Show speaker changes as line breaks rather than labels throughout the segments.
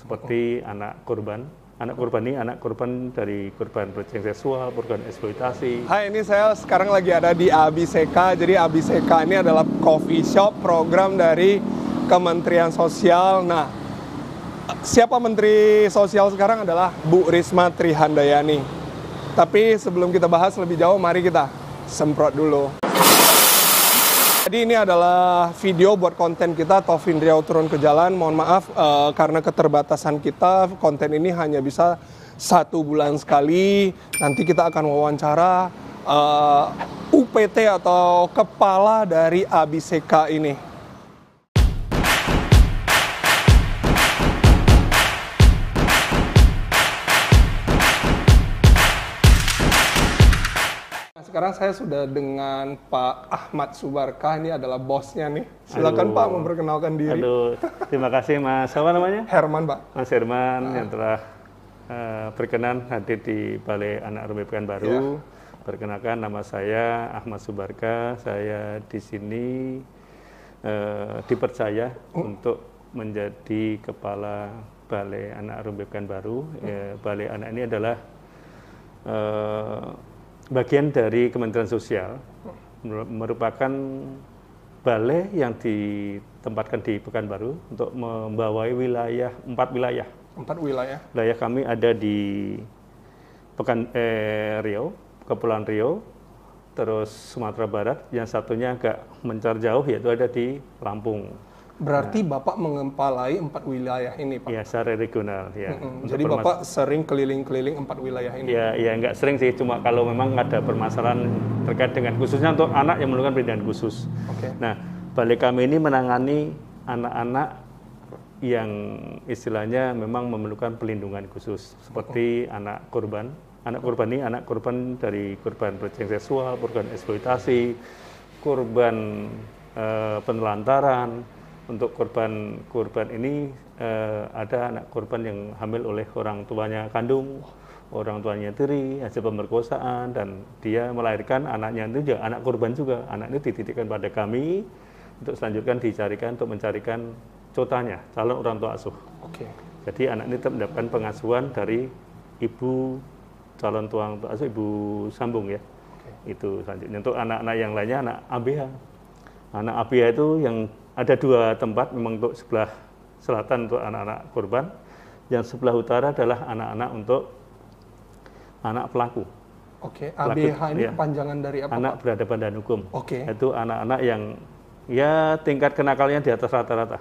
seperti anak korban. Anak korban ini anak korban dari korban pelecehan seksual, korban eksploitasi.
Hai, ini saya sekarang lagi ada di Abiseka. Jadi Abiseka ini adalah coffee shop program dari Kementerian Sosial. Nah, siapa Menteri Sosial sekarang adalah Bu Risma Trihandayani. Tapi sebelum kita bahas lebih jauh, mari kita semprot dulu. Jadi ini adalah video buat konten kita, Taufin Riau turun ke jalan. Mohon maaf karena keterbatasan kita, konten ini hanya bisa 1 bulan sekali. Nanti kita akan wawancara UPT atau kepala dari Abiseka ini. Sekarang saya sudah dengan Pak Ahmad Subarkah, ini adalah bosnya nih. Silakan Pak memperkenalkan diri.
Aduh, terima kasih Mas. Apa namanya?
Herman Pak.
Mas Herman yang telah berkenan hadir di Balai Anak Rumbai Pekanbaru. Perkenalkan, nama saya Ahmad Subarkah. Saya di sini dipercaya untuk menjadi kepala Balai Anak Rumbai Pekanbaru. Balai Anak ini adalah bagian dari Kementerian Sosial, merupakan balai yang ditempatkan di Pekanbaru untuk membawai wilayah 4 wilayah.
4 wilayah.
Wilayah kami ada di Riau, Kepulauan Riau, terus Sumatera Barat, yang satunya agak mencar jauh yaitu ada di Lampung.
Berarti Bapak mengepalai 4 wilayah ini, Pak?
Ya, secara regional. Ya.
Jadi Bapak sering keliling-keliling 4 wilayah ini?
Ya nggak sering sih, cuma kalau memang ada permasalahan terkait dengan, khususnya untuk anak yang memerlukan perlindungan khusus. Nah, balai kami ini menangani anak-anak yang istilahnya memang memerlukan perlindungan khusus, seperti anak korban. Anak korban ini anak korban dari korban pelecehan seksual, korban eksploitasi, korban penelantaran. Untuk korban ini ada anak korban yang hamil oleh orang tuanya kandung, orang tuanya tiri, hasil pemerkosaan, dan dia melahirkan anaknya itu juga anak korban juga. Anak itu dititipkan pada kami untuk selanjutnya dicarikan untuk mencarikan cotanya, calon orang tua asuh. Jadi anak ini tetap mendapatkan pengasuhan dari ibu calon tua asuh, ibu sambung ya. Itu selanjutnya. Untuk anak-anak yang lainnya anak ABH. Anak ABH itu yang ada 2 tempat, memang untuk sebelah selatan untuk anak-anak korban, yang sebelah utara adalah anak-anak untuk anak pelaku.
ABH ini panjangan dari apa?
Anak berhadapan dengan hukum. Itu anak-anak yang ya tingkat kenakalnya di atas rata-rata.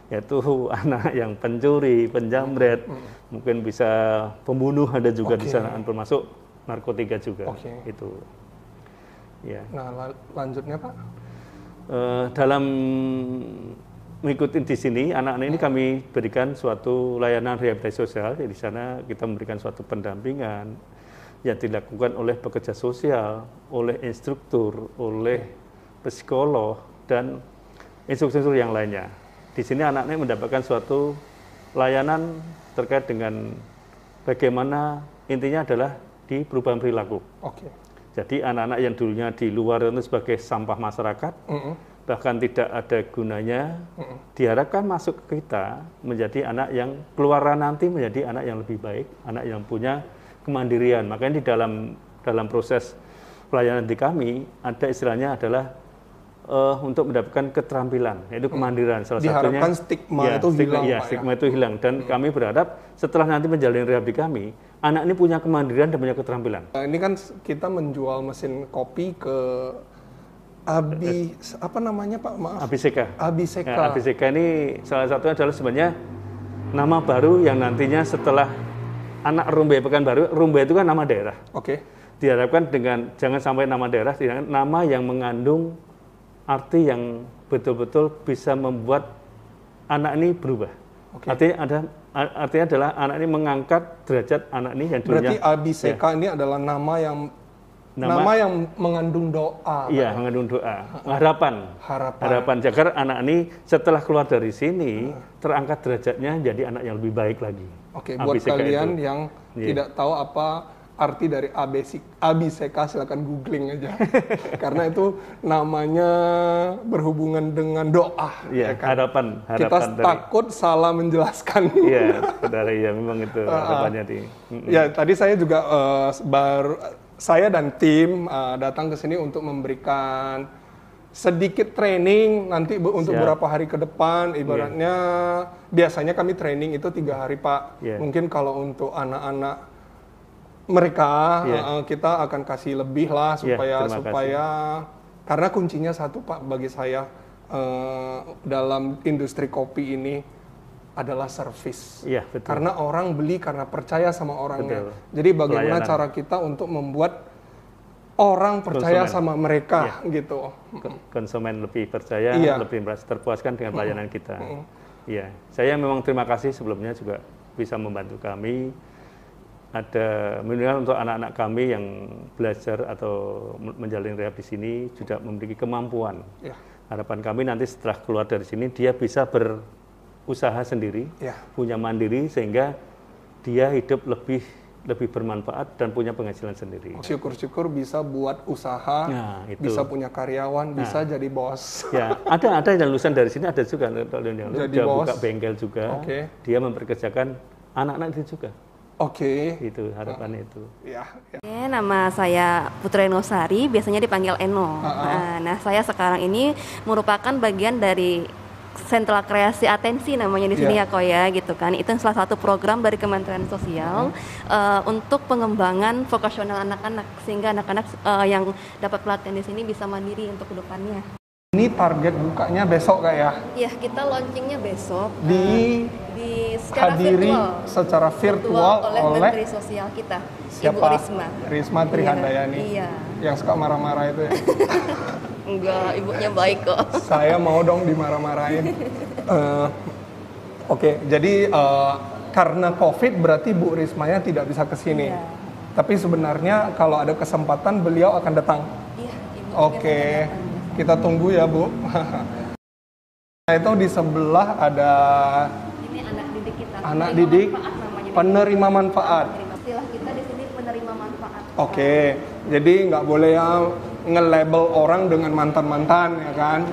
Yaitu anak yang pencuri, penjamret, mungkin bisa pembunuh ada juga di sana, termasuk narkotika juga. Itu. Ya.
Nah, lanjutnya Pak?
Dalam mengikuti di sini, anak-anak ini kami berikan suatu layanan rehabilitasi sosial. Di sana kita memberikan suatu pendampingan yang dilakukan oleh pekerja sosial, oleh instruktur, oleh psikolog, dan instruktur yang lainnya. Di sini anak-anak mendapatkan suatu layanan terkait dengan bagaimana, intinya adalah di perubahan perilaku. Jadi anak-anak yang dulunya di luar itu sebagai sampah masyarakat, bahkan tidak ada gunanya, diharapkan masuk ke kita menjadi anak yang keluar nanti menjadi anak yang lebih baik, anak yang punya kemandirian. Makanya di dalam proses pelayanan di kami ada istilahnya adalah untuk mendapatkan keterampilan, yaitu kemandirian. Salah satunya
stigma itu hilang.
Stigma itu hilang. Dan kami berharap setelah nanti menjalani rehab di kami, anak ini punya kemandirian dan punya keterampilan.
Ini kan kita menjual mesin kopi ke apa namanya Pak? Maaf.
Abiseka.
Abiseka.
Abiseka ini salah satunya adalah sebenarnya nama baru yang nantinya setelah Anak Rumbai Pekanbaru. Rumbai itu kan nama daerah. Diharapkan dengan jangan sampai nama daerah, nama yang mengandung arti yang betul-betul bisa membuat anak ini berubah. Artinya adalah anak ini mengangkat derajat anak ini yang dulunya.
Berarti Abiseka ini adalah nama yang mengandung doa.
Iya, mengandung doa. Harapan. Agar anak ini setelah keluar dari sini terangkat derajatnya jadi anak yang lebih baik lagi.
Buat kalian yang tidak tahu apa arti dari Abiseka, silakan googling aja. Karena itu namanya berhubungan dengan doa.
Iya,
ya kan?
harapan
Kita
dari,
takut salah menjelaskan.
Iya, dari ya memang itu harapannya di.
Ya, tadi saya juga saya dan tim datang ke sini untuk memberikan sedikit training nanti untuk beberapa hari ke depan. Ibaratnya biasanya kami training itu 3 hari, Pak. Mungkin kalau untuk anak-anak mereka kita akan kasih lebih lah supaya karena kuncinya satu, Pak, bagi saya dalam industri kopi ini adalah service.
Iya, betul.
Karena orang beli karena percaya sama orangnya.
Betul.
Jadi bagaimana
Pelayanan.
cara kita untuk membuat orang percaya sama mereka gitu.
Konsumen lebih percaya, lebih merasa terpuaskan dengan pelayanan kita. Iya, saya memang terima kasih sebelumnya juga bisa membantu kami. Ada minimal untuk anak-anak kami yang belajar atau menjalani rehab di sini juga memiliki kemampuan. Harapan kami nanti setelah keluar dari sini dia bisa berusaha sendiri, punya mandiri sehingga dia hidup lebih bermanfaat dan punya penghasilan sendiri.
Syukur-syukur bisa buat usaha, bisa punya karyawan, bisa jadi bos.
Ya, ada yang lulusan dari sini, ada juga yang
jadi bos,
buka bengkel juga. Dia memperkerjakan anak-anak itu juga. Itu harapannya itu.
Nama saya Putri Enosari, biasanya dipanggil Eno. Nah, saya sekarang ini merupakan bagian dari Sentral Kreasi Atensi namanya di sini ya kok ya gitu kan. Itu salah satu program dari Kementerian Sosial untuk pengembangan vokasional anak-anak sehingga anak-anak yang dapat pelatihan di sini bisa mandiri untuk kedepannya.
Ini target bukanya besok Kak ya?
Iya, kita launchingnya besok
dihadiri secara virtual oleh
Menteri Sosial kita,
siapa?
Ibu Risma.
Risma Trihandayani.
Iya.
Yang suka marah-marah itu ya?
Enggak, ibunya baik kok.
Saya mau dong dimarah-marahin. Jadi karena COVID berarti Bu Rismanya tidak bisa ke sini. Tapi sebenarnya kalau ada kesempatan beliau akan datang. Iya, kita tunggu ya Bu. Itu di sebelah ada
ini anak didik kita.
Anak didik penerima manfaat.
Istilah kita di sini penerima manfaat.
Jadi nggak boleh ya nge-label orang dengan mantan-mantan ya kan.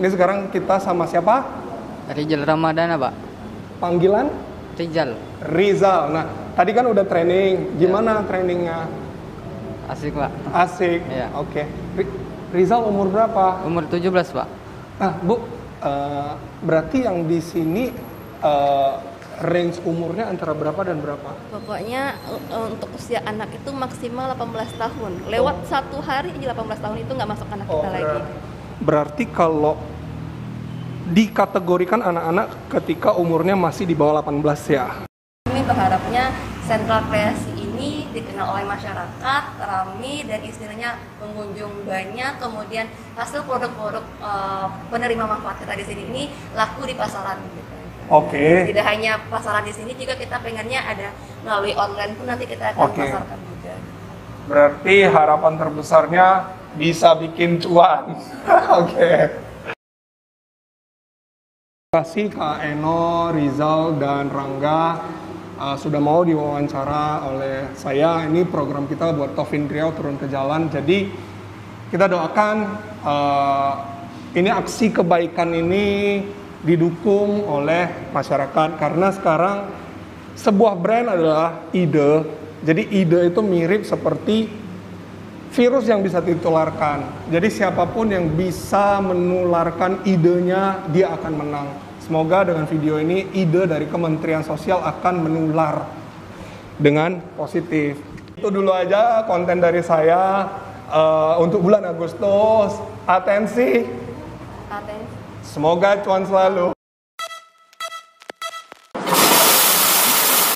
Ini sekarang kita sama siapa?
Rizal Ramadana, Pak.
Panggilan? Rizal. Nah, tadi kan udah training. Gimana trainingnya?
Asik, Pak.
Asik.
Iya.
Rizal umur berapa?
Umur 17, Pak.
Nah, Bu, berarti yang di sini range umurnya antara berapa dan berapa?
Pokoknya untuk usia anak itu maksimal 18 tahun. Lewat 1 hari aja 18 tahun itu nggak masuk anak kita lagi.
Berarti kalau dikategorikan anak-anak ketika umurnya masih di bawah 18 ya?
Kami berharapnya Sentral Kreasi ini dikenal oleh masyarakat, ramai dan istilahnya pengunjung banyak, kemudian hasil produk-produk penerima manfaat kita di sini ini laku di pasaran gitu. Tidak hanya pasaran di sini, juga kita pengennya ada melalui online pun nanti kita akan pasarkan juga.
Berarti harapan terbesarnya bisa bikin cuan. Terima kasih Kak Eno, Rizal, dan Rangga sudah mau diwawancara oleh saya. Ini program kita buat Tovin Riau turun ke jalan. Jadi kita doakan ini aksi kebaikan ini didukung oleh masyarakat, karena sekarang sebuah brand adalah ide. Jadi ide itu mirip seperti virus yang bisa ditularkan. Jadi siapapun yang bisa menularkan idenya, dia akan menang. Semoga dengan video ini ide dari Kementerian Sosial akan menular dengan positif. Itu dulu aja konten dari saya untuk bulan Agustus. Atensi. Semoga cuan selalu.